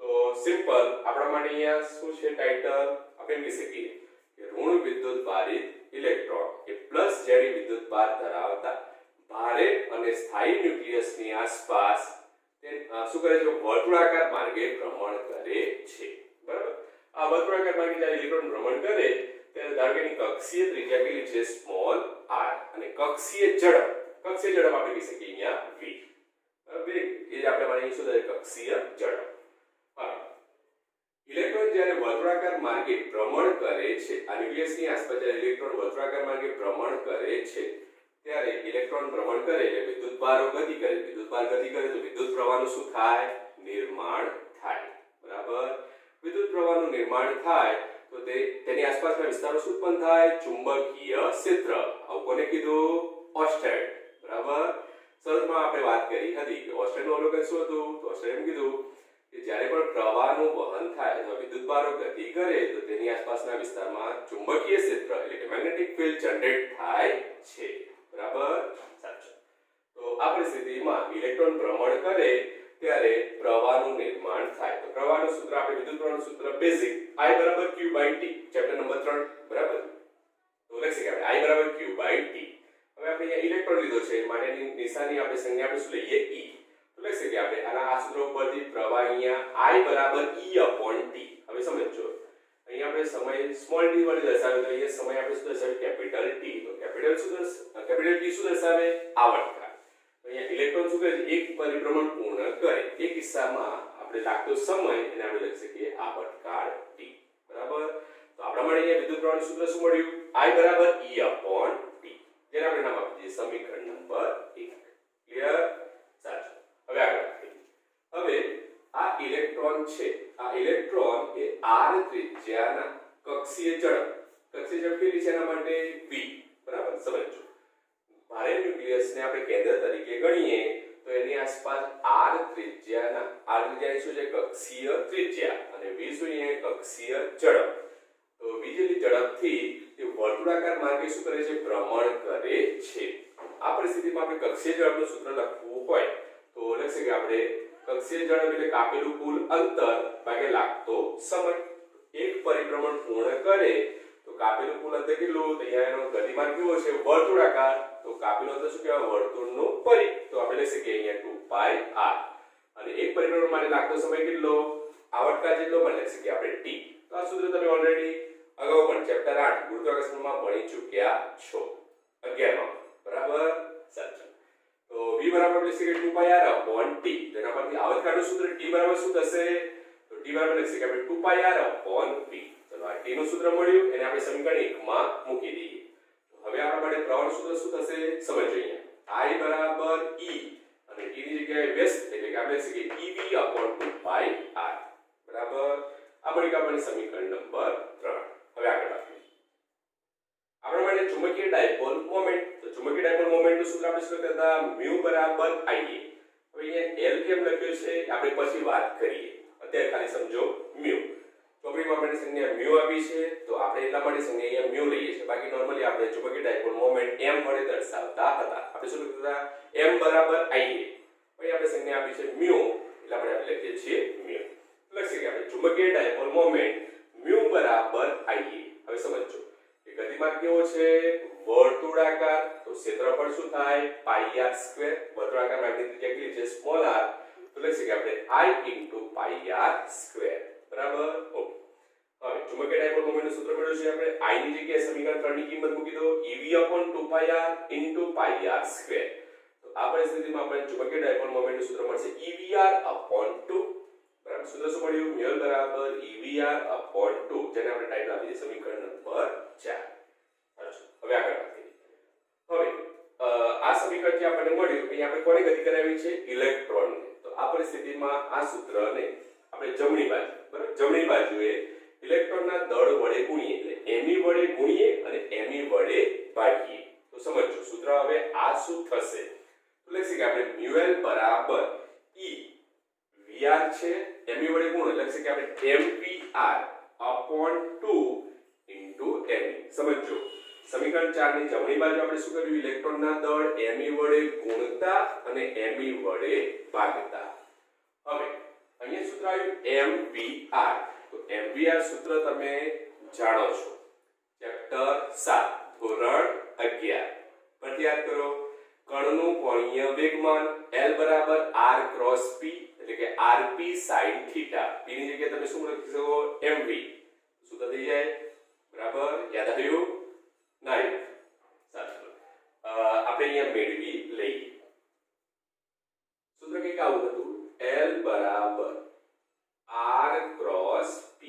તો સિમ્પલ આપણા માટે અહીંયા શું છે ટાઇટલ? આપણે એમ કહી શકીએ કે ઋણ વિદ્યુત ભારિત ઇલેક્ટ્રોન એ પ્લસ જેડી વિદ્યુત ભાર ધરાવતા ભારે અને સ્થાયી ન્યુક્લિયસની આસપાસ શું કરે છે? વર્તુળાકાર માર્ગે ભ્રમણ કરે છે. બરાબર. આ વર્તુળાકાર માર્ગે જ્યારે ઇલેક્ટ્રોન ભ્રમણ કરે ત્યારે ધારો કે એની કક્ષીય ત્રિજ્યા કેટલી છે? Small r. અને કક્ષીય ઝડપ આપણે કહી શકીએ અહીંયા v. બરાબર, એ જ આપણે માની શું થાય? કક્ષીય ઝડપ. ઇલેક્ટ્રોન જ્યારે વર્તુળાકાર માર્ગે ભ્રમણ કરે છે, આ ન્યુક્લિયસની આસપાસ જ્યારે ઇલેક્ટ્રોન વર્તુળાકાર માર્ગે ભ્રમણ કરે છે ત્યારે ઇલેક્ટ્રોન ભ્રમણ કરે એટલે વિદ્યુતભારો ગતિ કરે. વિદ્યુતભાર ગતિ કરે તો વિદ્યુત પ્રવાહનું શું થાય? નિર્માણ થાય. બરાબર. વિદ્યુત પ્રવાહનું નિર્માણ થાય તો તેની આસપાસના વિસ્તારો શું ઉત્પન્ન થાય? ચુંબકીય ક્ષેત્ર. આવું કોને કીધું? ઓર્સ્ટેડ. બરાબર. શરૂઆતમાં આપણે વાત કરી હતી કે ઓર્સ્ટેડનું અવલોકન શું હતું? તો ઓર્સ્ટેડે એમ કીધું કે જ્યારે પણ પ્રવાહનું વહન થાય અથવા વિદ્યુતભારો ગતિ કરે તો તેની આસપાસના વિસ્તારમાં ચુંબકીય ક્ષેત્ર એટલે કે મેગ્નેટિક ફિલ્ડ જનરેટ થાય છે. બરાબર, સાચું. તો આ પરિસ્થિતિમાં ઇલેક્ટ્રોન ભ્રમણ કરે ત્યારે પ્રવાહનું નિર્માણ થાય. તો પ્રવાહનું સૂત્ર આપણે વિદ્યુત પ્રવાહનું સૂત્ર basic I q / t chapter number 3. બરાબર. તો લખી શકાય આપણે I q / t. હવે આપણે અહીંયા ઇલેક્ટ્રોન લીધો છે માટેની નિશાની આપણે સંજ્ઞા આપણે શું લઈએ? E. તો તો લખી શકીએ આપણે આના આ સૂત્ર ઉપરથી પ્રવાહ અહીંયા I બરાબર E/T. હવે સમજો અહીંયા આપણે સમય સ્મોલ t વડે દર્શાવ્યો તો અહીંયા સમય આપણે શું દર્શાવ્યું કેપિટલ T. તો કેપિટલ T શું દર્શાવે આવર્તકાળ. તો અહીંયા ઇલેક્ટ્રોન શું કરે છે એક પરિભ્રમણ પૂર્ણ કરે. એ કિસ્સામાં આપણે લાગતો સમય એને આપણે લખી શકીએ આવર્તકાળ T. બરાબર. તો આપણા માટે અહીંયા વિદ્યુત પ્રવાહનું સૂત્ર શું મળ્યું I બરાબર E/T. જેને આપણે નામ આપી દઈએ સમીકરણ નંબર 1. ક્લિયર? સાચું. હવે આગળ હવે આ ઇલેક્ટ્રોન છે આ ઇલેક્ટ્રોન એ r ત્રિજ્યાના કક્ષીય ઝડપ કેટલી છે એના માટે v. બરાબર સમજો ભારે ન્યુક્લિયસને આપણે કેન્દ્ર તરીકે ગણીએ તો એની આસપાસ r ત્રિજ્યાના શું છે કક્ષીય ત્રિજ્યા અને v શું છે કક્ષીય ઝડપ. તો v જેટલી ઝડપથી તે વર્તુળાકાર માર્ગે શું કરે છે ભ્રમણ કરે છે. આ પરિસ્થિતિમાં આપણે કક્ષીય ઝડપનું સૂત્ર લખવું હોય તો લખી શકીએ આપણે કક્ષીય ઝડપ એટલે કાપેલું કુલ અંતર ભાગ્યા લાગતો સમય. એક પરિભ્રમણ પૂર્ણ કરે તો કાપેલું કુલ અંતર કેટલું તો અહીંયા એનો ગતિમાન કેવો છે વર્તુળાકાર. તો કાપેલું અંતર શું કહેવાય વર્તુળનું પરિઘ. તો આપણે લખી શકીએ અહીંયા 2πr અને એક પરિભ્રમણ માટે લાગતો સમય કેટલો આવર્તકાળ જેટલો પણ લખી શકીએ આપણે t. તો આ સૂત્ર તમે ઓલરેડી અગાઉ પણ ચેપ્ટર 8 ગુરુત્વાકર્ષણમાં ભણી ચૂક્યા છો 11 માં. બરાબર સાચું. તો v બરાબર લખી શકીએ 2πr/t. તેના પરથી આવર્તકાળનું સૂત્ર t બરાબર શું થશે તો t બરાબર લખી શકીએ આપણે 2πr/v. ચલો આ t નું સૂત્ર મળ્યું એને આપણે સમીકરણ 1 માં મૂકી દઈએ. તો હવે આપણા માટે પ્રવાહનું સૂત્ર શું થશે સમજો અહીંયા I બરાબર E અને t ની જગ્યાએ વ્યસ્ત એટલે કે આપણે લખી શકીએ ev/2πr. બરાબર. આ મળી ગયું આપણને સમીકરણ નંબર 3. હવે આગળ આપીએ આપણા માટે ચુંબકીય ડાયપોલ મોમેન્ટ. તો ચુંબકીય ડાયપોલ મોમેન્ટનું સૂત્ર આપણે શું કરતા હતા μ = Ia. હવે અહીંયા L કેમ લખ્યું છે આપણે પછી વાત કરીએ. અત્યારે ખાલી સમજો μ. ચોપડીમાં આપણે સંજ્ઞા μ આપી છે તો આપણે એટલા માટે સંજ્ઞા અહીંયા μ લઈએ છીએ. બાકી નોર્મલી આપણે ચુંબકીય ડાયપોલ મોમેન્ટ m વડે દર્શાવતા હતા. આપણે શું લખતા હતા m = Ia. પછી આપણે સંજ્ઞા આપી છે μ એટલે આપણે લખીએ છીએ μ. લખી શકીએ આપણે ચુંબકીય ડાયપોલ મોમેન્ટ μ = Ia. હવે સમજો કે ગતિમાન કેવો છે વર્તુળાકાર. તો ક્ષેત્રફળ શું થાય πr². વર્તુળાકાર માર્ગની ત્રિજ્યા કેટલી છે સ્મોલ r. તો લખી શકીએ આપણે I × πr². બરાબર. ઓકે. હવે ચુંબકીય ડાયપોલ મોમેન્ટનું સૂત્ર મળ્યું છે આપણે I ની જગ્યાએ સમીકરણ 3 ની કિંમત મૂકી દો ev/2πr × πr². તો આ પરિસ્થિતિમાં આપણે ચુંબકીય ડાયપોલ મોમેન્ટનું સૂત્ર મળશે evr/2. બરાબર. સૂત્ર શું મળ્યું μ = evr/2 જેને આપણે ટાઇટલ આપી દઈએ સમીકરણ નંબર 4. હવે આગળ વાત કરીએ. હવે આ સમીકરણથી આપણને મળ્યું કે આપણે કોને ગતિ કરાવી છે ઇલેક્ટ્રોન. તો આ પરિસ્થિતિમાં આ સૂત્રને આપણે જમણી બાજુ બરાબર જમણી બાજુએ ઇલેક્ટ્રોનના દળ વડે ગુણીએ એટલે me વડે ગુણીએ અને me વડે ભાગીએ. તો સમજો સૂત્ર હવે આ શું થશે તો લખી શકીએ આપણે μL બરાબર E VR છે me વડે ગુણો લખી શકીએ આપણે mvr/2 * me. સમજો સમીકરણ 4 ની જમણી બાજુ આપણે શું કર્યું ઇલેક્ટ્રોનના દળ me વડે ગુણતા અને me વડે ભાગતા. હવે અહીંયા સૂત્ર આવ્યું mvr. તો mvr સૂત્ર તમે જાણો છો ચેપ્ટર 7 ધોરણ 11 પરથી યાદ કરો. કણનું કોણીય વેગમાન L બરાબર r × p એટલે કે rp sin θ. p ની જગ્યાએ તમે શું લખી શકો mv. સૂત્ર થઈ જાય. બરાબર. યાદ આવ્યું નહીં સાચું. આપણે અહીંયા મેળવી લઈએ. સૂત્ર કંઈક આવું હતું L બરાબર r × p.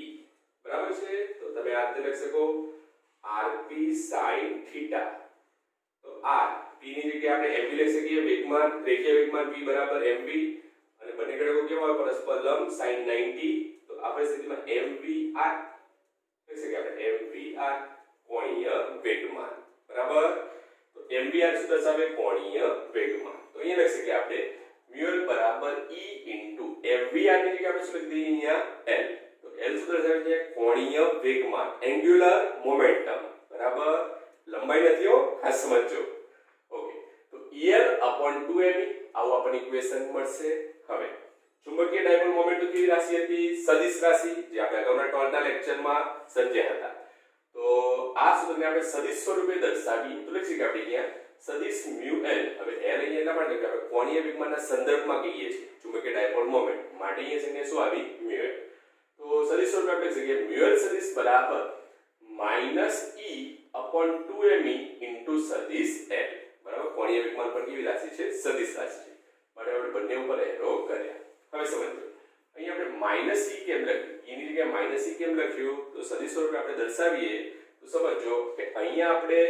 બરાબર છે. તો તમે આ રીતે લખી શકો rp sin θ. તો r p ની જગ્યાએ આપણે mv લખી શકીએ. વેગમાન રેખીય વેગમાન p બરાબર mv અને બંને ઘટકો કેવા હોય પરસ્પર લંબ sin 90. તો આ પરિસ્થિતિમાં mvr લખી શકીએ આપણે mvr કોણીય વેગમાન. બરાબર. તો mvr શું દર્શાવે કોણીય વેગમાન. તો અહીંયા લખી શકીએ આપણે μL બરાબર E * mvr ની જગ્યાએ આપણે શું લખી દઈએ અહીંયા L. તો L શું દર્શાવે છે કોણીય વેગમાન એન્ગ્યુલર મોમેન્ટમ. બરાબર. લંબાઈ નથી હો ખાસ સમજો. ઓકે. તો EL/2me આવું આપણને ઇક્વેશન મળશે. હવે ચુંબકીય ડાયપોલ મોમેન્ટ કેવી રાશિ હતી સદિશ રાશિ જે આપણે અગાઉના 12ના લેક્ચરમાં સમજ્યા હતા. તો આ સૂત્રને આપણે સદિશ સ્વરૂપે દર્શાવી તો લખી શકીએ આપણે અહીંયા સદિશ મ્યુ એલ, હવે એલ અહીંયા એટલા માટે કે આપણે કોણીય વેગમાનના સંદર્ભમાં કહીએ છીએ ચુંબકીય ડાયપોલ મોમેન્ટ માટે અહીંયા સંજ્ઞા શું આવી મ્યુ એલ. તો સદિશ સ્વરૂપે આપણે લખી મ્યુ એલ સદિશ બરાબર -e/2me ઇન્ટુ સદિશ એલ. બરાબર, કોણીય વેગમાન પણ કેવી રાશિ છે સદિશ રાશિ છે માટે આપણે બંને ઉપર એરો કર્યા. હવે સમજો અહીંયા આપણે -e કેમ લખ્યું, e ની જગ્યાએ -e કેમ લખ્યું તો સદિશ સ્વરૂપે આપણે દર્શાવીએ તો સમજો કે અહીંયા આપણે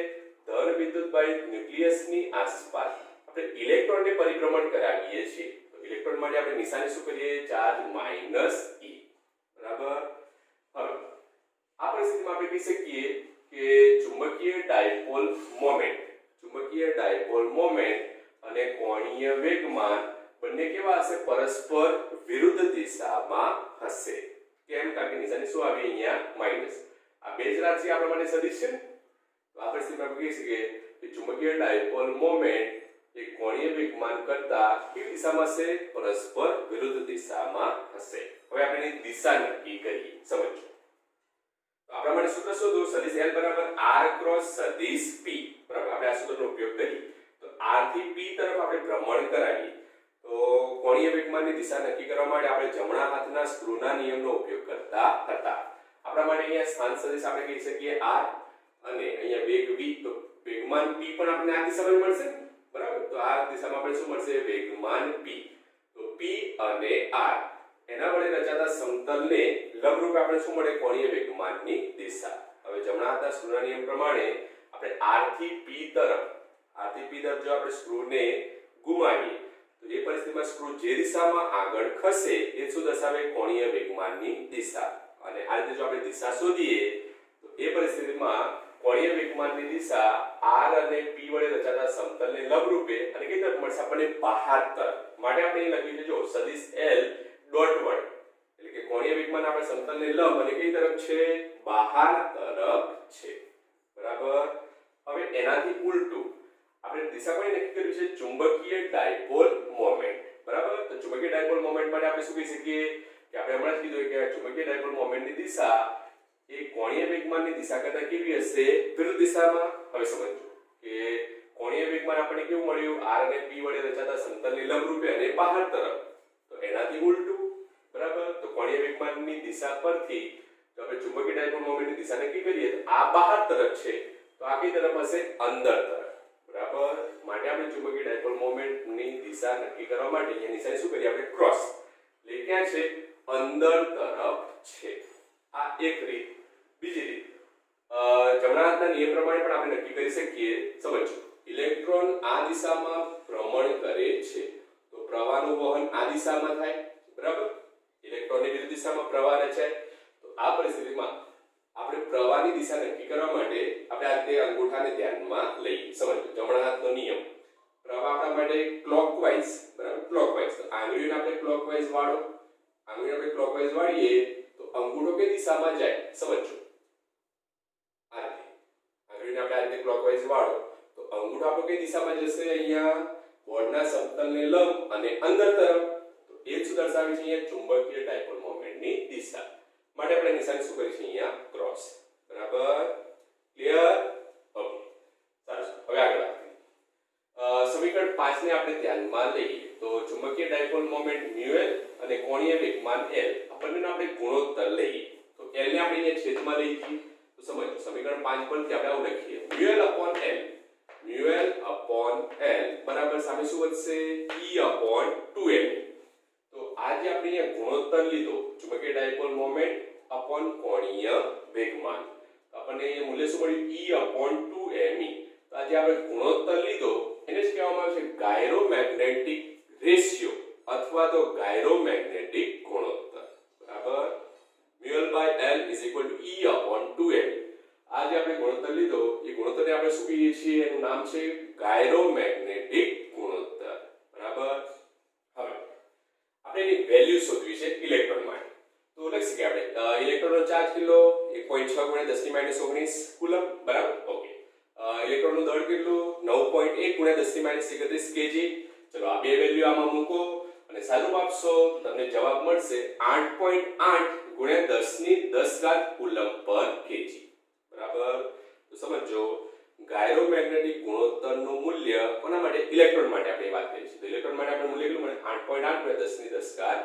ધન વિદ્યુતભારિત ન્યુક્લિયસની આસપાસ આપણે ઇલેક્ટ્રોનને પરિભ્રમણ કરાવીએ છીએ. તો ઇલેક્ટ્રોન માટે આપણે નિશાની શું કરીએ ચાર્જ -e. બરાબર, હવે આ પરિસ્થિતિમાં આપણે કહી શકીએ કે ચુંબકીય ડાયપોલ મોમેન્ટ અને કોણીય વેગમાન બંને કેવા હશે પરસ્પર વિરુદ્ધ દિશામાં હશે. કેમ? કારણ કે નિશાની શું આવી અહીંયા માઈનસ. આ બે જ રાશિ આપણા માટે સદિશ છે. તો આ પરિસ્થિતિમાં આપણે કહી શકીએ કે ચુંબકીય ડાયપોલ મોમેન્ટ એ કોણીય વેગમાન કરતા કેવી દિશામાં હશે પરસ્પર વિરુદ્ધ દિશામાં હશે. હવે આપણે એની દિશા નક્કી કરીએ. સમજો આપણા માટે સૂત્ર શોધો સદિશ L બરાબર R ક્રોસ સદિશ P. બરાબર, આપણે આ સૂત્રનો ઉપયોગ કરીએ તો R થી P તરફ આપણે ભ્રમણ કરાવીએ તો કોણીય વેગમાનની દિશા નક્કી કરવા માટે આપણે જમણા હાથના સ્ક્રૂના નિયમનો ઉપયોગ કરતા હતા. આપણા માટે અહીંયા સ્થાન સદિશ આપણે કહી શકીએ R અને અહીંયા વેગ V. તો વેગમાન P પણ આપણને આ દિશામાં મળશે. બરાબર, તો આ દિશામાં આપણે શું મળશે વેગમાન P. તો P અને R એના વડે રચાતા સમતલને લંબરૂપ આપણે શું મળે કોણીય વેગમાનની દિશા. હવે જમણા હાથના સ્ક્રૂના નિયમ પ્રમાણે આપણે R થી P તરફ જો આપણે સ્ક્રૂને ઘુમાવીએ તો એ પરિસ્થિતિમાં સ્ક્રૂ જે દિશામાં આગળ ખસે એ શું દર્શાવે કોણીય વેગમાનની દિશા. અને આ રીતે જો આપણે દિશા શોધીએ તો એ પરિસ્થિતિમાં કોણીય વેગમાનની દિશા R અને P વડે રચાતા સમતલને લંબરૂપે અને કઈ તરફ મળશે આપણને બહાર તરફ. માટે આપણે અહીં લખ્યું છે જો સદિશ L ડોટ વડે એટલે કે કોણીય વેગમાન આપણે સમતલને લંબ અને કઈ તરફ છે બહાર તરફ છે. બરાબર, હવે એનાથી ઉલટું આપણે દિશા કોઈ નક્કી કર્યું છે ચુંબકીય ડાયપોલ મોમેન્ટ. બરાબર, તો ચુંબકીય ડાયપોલ મોમેન્ટ માટે આપણે શું કહી શકીએ કે આપણે હમણાં જ કીધું કે ચુંબકીય ડાયપોલ મોમેન્ટની દિશા એ કોણીય વેગમાનની દિશા કરતા કેવી હશે વિરુદ્ધ દિશામાં. હવે સમજો કે કોણીય વેગમાન આપણને કેવું મળ્યું R અને P વડે રચાતા સમતલની લંબરૂપે અને બહાર તરફ. તો એનાથી ઉલટું. બરાબર, તો કોણીય વેગમાનની દિશા પરથી જો આપણે ચુંબકીય ડાયપોલ મોમેન્ટની દિશા નક્કી કરીએ તો આ બહાર તરફ છે તો આ કઈ તરફ હશે અંદર તરફ. બરાબર, માટે આપણે ચુંબકીય ડાયપોલ મોમેન્ટની દિશા નક્કી કરવા માટે અહીંયા નિશાની શું કરીએ આપણે ક્રોસ. એટલે ક્યાં છે અંદર તરફ છે. આ એક રીત. બીજી રીત જમણા હાથના નિયમ પ્રમાણે પણ આપણે નક્કી કરી શકીએ. સમજો ઇલેક્ટ્રોન આ દિશામાં ભ્રમણ કરે છે તો પ્રવાહનું વહન આ દિશામાં થાય. બરાબર, ઇલેક્ટ્રોનની વિરુદ્ધ દિશામાં પ્રવાહ રચાય. તો આ પરિસ્થિતિમાં આપણે પ્રવાહની દિશા નક્કી કરવા માટે આપણે આ રીતે અંગૂઠાને ધ્યાનમાં લઈએ. સમજો જમણા હાથનો નિયમ પ્રવાહ આપણા માટે ક્લોકવાઇઝ. બરાબર, ક્લોકવાઇઝ. તો આંગળીઓને આપણે ક્લોકવાઇઝ વાળો. આંગળીને આપણે ક્લોકવાઇઝ વાળીએ તો અંગૂઠો કઈ દિશામાં જાય સમજો આ રીતે. આંગળીને આપણે આ રીતે ક્લોકવાઇઝ વાળો તો અંગૂઠો આપણો કઈ દિશામાં જશે અહીંયા બોર્ડના સમતલને લંબ અને અંદર તરફ. તો એ જ દર્શાવે છે અહીંયા ચુંબકીય ડાયપોલ મોમેન્ટની દિશા. માટે આપણે નિશાની શું કરી છે અહીંયા ક્રોસ. બરાબર, ક્લિયર? ઓકે, સારું. હવે આગળ સમીકરણ 5 ને આપણે ધ્યાનમાં લઈએ તો ચુંબકીય ડાયપોલ મોમેન્ટ મ્યુ L અને કોણીય વેગમાન L આપણને આપણે ગુણોત્તર લઈએ તો L ને આપણે અહીંયા છેદમાં લઈએ તો સમજો સમીકરણ 5 પરથી આપણે આવું લખીએ મ્યુ L upon L બરાબર સામે શું વધશે E/2m. તો આ જે આપણે અહીંયા ગુણોત્તર લીધો ચુંબકીય ડાયપોલ મોમેન્ટ upon કોણીય વેગમાન આપણને અહીંયા મૂલ્ય શું મળ્યું E/2me. તો આ જે આપણે ગુણોત્તર લીધો એને જ કહેવામાં આવે છે ગાયરોમેગ્નેટિક રેશિયો અથવા તો ગાયરોમેગ્નેટિક ગુણોત્તર. બરાબર, μL/L E/2m. આ જે આપણે ગુણોત્તર લીધો એ ગુણોત્તરને આપણે શું કહીએ છીએ એનું નામ છે ગાયરોમેગ્નેટિક ગુણોત્તર. બરાબર, હવે આપણે એની વેલ્યુ શોધવી છે ઇલેક્ટ્રોન માટે. તો લખી શકીએ આપણે ઇલેક્ટ્રોનનો ચાર્જ કેટલો 1.6 × 10⁻19 કુલમ. બરાબર, ઓકે. ઇલેક્ટ્રોનનું દળ કેટલું 9.1 × 10⁻31 kg. ચલો આ બે વેલ્યુ આમાં મૂકો અને સાદું આપશો તમને જવાબ મળશે 8.8 × 10⁻10 કુલમ પર kg. બરાબર, તો સમજો ગાયરોમેગ્નેટિક ગુણોત્તરનું મૂલ્ય માટે ઇલેક્ટ્રોન માટે આપણે વાત કરીએ છીએ તો ઇલેક્ટ્રોન માટે આપણે મૂલ્ય કેટલું મળે 8.8 × 10 ની 10 ઘાત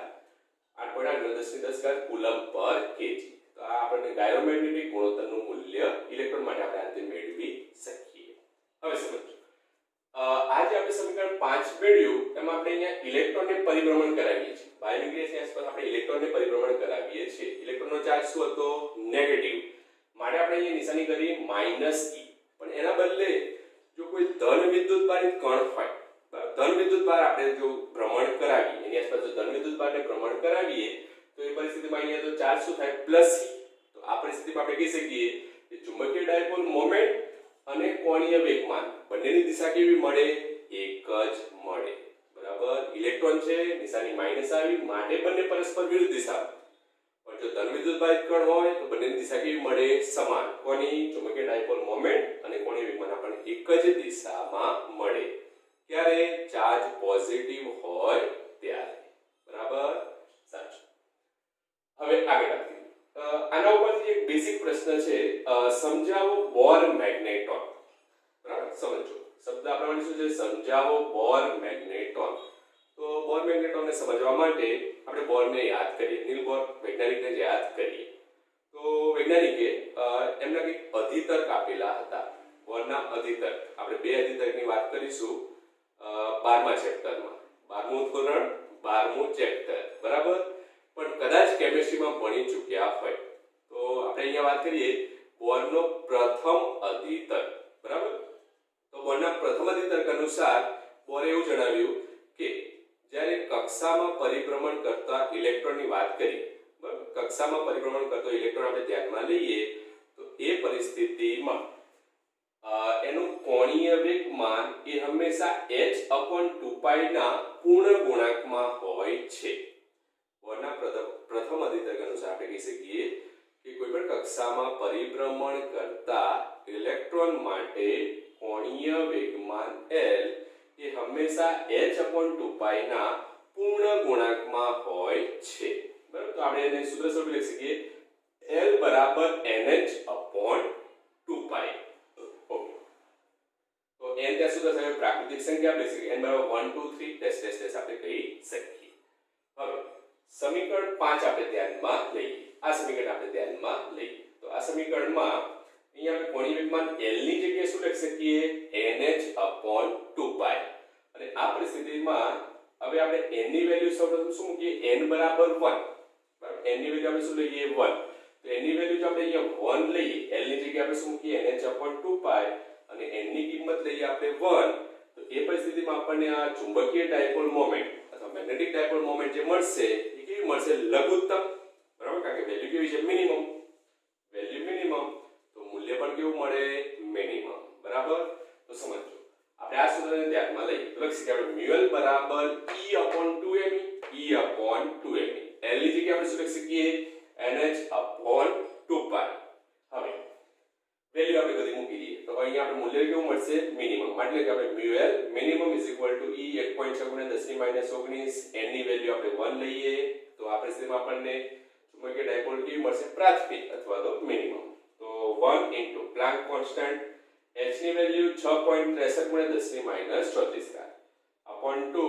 8.8 × 10 ની 10 ઘાત કુલમ પર કેજી તો આ આપણને ગાયરોમેગ્નેટિક ગુણોત્તરનું મૂલ્ય ઇલેક્ટ્રોન માટે આપણે આ રીતે મેળવી શકીએ હવે સમજો આજે આપણે સમીકરણ 5 મેળવ્યું એમાં આપણે અહીંયા ઇલેક્ટ્રોનને પરિભ્રમણ કરાવીએ છીએ બાય ન્યુક્લિયસની આસપાસ આપણે ઇલેક્ટ્રોનને પરિભ્રમણ કરાવીએ છીએ ઇલેક્ટ્રોનનો ચાર્જ શું હતો નેગેટિવ માટે આપણે અહીંયા નિશાની કરી -e પણ એના બદલે જો કોઈ ધન વિદ્યુતભારિત કણ હોય ધન વિદ્યુતભાર આપણે જો ભ્રમણ કરાવીએ એની આસપાસ જો ધન વિદ્યુતભારને ભ્રમણ કરાવીએ તો એ પરિસ્થિતિમાં અહીંયા તો ચાર્જ શું થાય +e તો આ પરિસ્થિતિમાં આપણે કહી શકીએ કે ચુંબકીય ડાયપોલ મોમેન્ટ અને કોણીય વેગમાન બંનેની દિશા કેવી મળે એક જ મળે બરાબર ઇલેક્ટ્રોન છે નિશાની માઈનસ આવી માટે બંને પરસ્પર વિરુદ્ધ દિશા પણ જો ધન વિદ્યુતભારિત કણ હોય તો બંનેની દિશા કેવી મળે સમાન કોની ચુંબકીય ડાયપોલ મોમેન્ટ અને કોણીય વેગમાન આપણને એક જ દિશામાં મળે ક્યારે ચાર્જ પોઝિટિવ હોય ત્યારે બરાબર સાચું હવે આગળ વધીએ આના ઉપરથી એક બેસિક પ્રશ્ન છે સમજાવો બોર મેગ્નેટોન બરાબર સમજો શબ્દ આપણે શું છે સમજાવો બોર મેગ્નેટોન તો બોર મેગ્નેટોનને સમજવા માટે આપણે બોરને યાદ કરીએ નીલ બોર વૈજ્ઞાનિકને યાદ કરીએ તો વૈજ્ઞાનિકે એમના કંઈક અધિતર્ક આપેલા હતા બોરના અધિતર્ક આપણે બે અધિતર્કની વાત કરીશું 12મા ચેપ્ટરમાં 12મું ધોરણ 12મું ચેપ્ટર બરાબર પણ કદાચ કેમિસ્ટ્રીમાં ભણી ચૂક્યા હોય તો આપણે અહીંયા વાત કરીએ બોરનો પ્રથમ અધિતર્ક બરાબર તો બોરના પ્રથમ અધિતર્ક અનુસાર બોરે એવું જણાવ્યું કે જ્યારે કક્ષામાં પરિભ્રમણ કરતા ઇલેક્ટ્રોનની વાત કરી બરાબર કક્ષામાં પરિભ્રમણ કરતો ઇલેક્ટ્રોન આપણે ધ્યાનમાં લઈએ તો એ પરિસ્થિતિમાં એનું કોણીય વેગમાન એ હંમેશા h/2π ના પૂર્ણ ગુણાંકમાં હોય છે બોરના પ્રથમ અધિતર્ક અનુસાર આપણે કહી શકીએ કે કોઈ પણ કક્ષામાં પરિભ્રમણ કરતા ઇલેક્ટ્રોન માટે કોણીય વેગમાન L એ હંમેશા h/2π ના પૂર્ણ ગુણાંકમાં હોય છે બરાબર તો આપણે એને સૂત્ર સ્વરૂપે લખી શકીએ L nh/2π તો n ત્યાં સૂત્ર થાય પ્રાકૃતિક સંખ્યા લખી શકીએ n 1 2 3 આપણે કહી શકીએ હવે સમીકરણ 5 આપણે ધ્યાનમાં લઈએ આ સમીકરણ આપણે ધ્યાનમાં લઈએ તો આ સમીકરણમાં અહીંયા આપણે કોણીય વેગમાન L ની જગ્યાએ શું લખી શકીએ nh/2π અને આ પરિસ્થિતિમાં હવે આપણે n ની વેલ્યુ સૌપ્રથમ શું મૂકીએ n = 1 બરાબર n ની વેલ્યુ આપણે શું લઈએ 1 તો n ની વેલ્યુ જો આપણે અહીંયા 1 લઈએ L ની જગ્યાએ આપણે શું મૂકીએ nh/2π અને n ની કિંમત લઈએ આપણે 1 તો એ પરિસ્થિતિમાં આપણને આ ચુંબકીય ડાયપોલ મોમેન્ટ અથવા મેગ્નેટિક ડાયપોલ મોમેન્ટ જે મળશે એ કેવી મળશે લઘુત્તમ બરાબર કારણ કે વેલ્યુ કેવી છે મિનિમમ વેલ્યુ મિનિમમ તો મૂલ્ય પણ કેવું મળે મિનિમમ બરાબર તો સમજો આપણે આ સૂત્રને ધ્યાનમાં લઈએ તો લખી શકીએ આપણે μL E/2me L ની જગ્યાએ આપણે શું લખી શકીએ nh/2π હવે વેલ્યુ આપણે બધી મૂકી દઈએ તો અહીંયા આપણે મૂલ્ય કેવું મળશે મિનિમમ એટલે કે આપણે μL minimum = E 1.6 × 10 - 19 n ની વેલ્યુ આપણે 1 લઈએ તો આ પરિસ્થિતિમાં આપણને ચુંબકીય ડાયપોલ કેવી મળશે પ્રાથમિક અથવા તો મિનિમમ તો 1 * પ્લાન્ક કોન્સ્ટન્ટ h ની વેલ્યુ 6.63 × 10 - 34 upon 2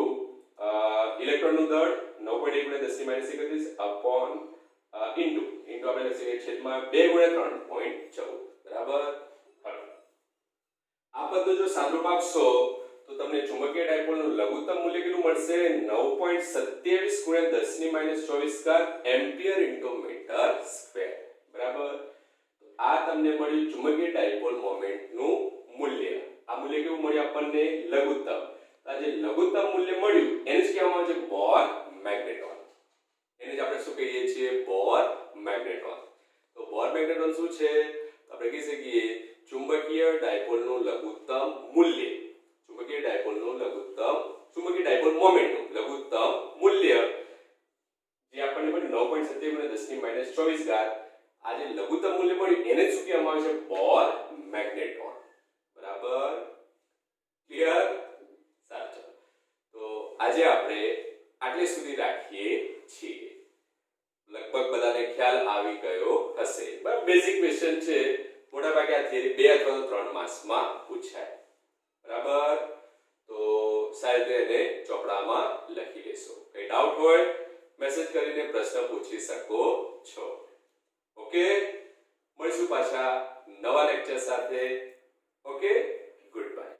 ઇલેક્ટ્રોનનું દળ 9.1 × 10 - 31 upon into આપણે લખીએ છેદમાં 2 × 3.14 બરાબર હવે આ પદ જો સાદુરૂપ આપશો તો તમને ચુંબકીય ડાયપોલનું લઘુત્તમ મૂલ્ય કેટલું મળશે 9.27 × 10 - 24 એમ્પિયર × મીટર સ્ક્વેર બરાબર તો આ તમને મળ્યું ચુંબકીય ડાયપોલ મોમેન્ટનું મૂલ્ય આ મૂલ્ય કેવું મળ્યું આપણને લઘુત્તમ આ જે લઘુત્તમ મૂલ્ય મળ્યું એને જ કહેવામાં આવે છે બોર મેગ્નેટોન એને જ આપણે શું કહીએ છીએ બોર મેગ્નેટોન તો બોર મેગ્નેટોન શું છે આપણે કહી શકીએ ચુંબકીય ડાયપોલનું લઘુત્તમ મૂલ્ય ચુંબકીય ડાયપોલ મોમેન્ટનું લઘુત્તમ મૂલ્ય જે આપણને મળ્યું 9.27 × 10 - 24 આ જે લઘુત્તમ મૂલ્ય મળ્યું એને શું કહેવામાં આવે છે બોર મેગ્નેટોન બરાબર ક્લિયર સાચો તો આજે આપણે આટલે સુધી રાખીએ છીએ લગભગ બધાને ખ્યાલ આવી ગયો હશે બરાબર બેઝિક ક્વેશ્ચન છે મોટા ભાગે આ થિયરી 2 અથવા 3 માર્ક્સમાં પૂછાય બરાબર તો સાહેબ એને ચોપડામાં લખી લેશો. કઈ ડાઉટ હોય મેસેજ કરીને પ્રશ્ન પૂછી શકો છો. ઓકે, મળીશું પાછા નવા લેક્ચર સાથે. ઓકે.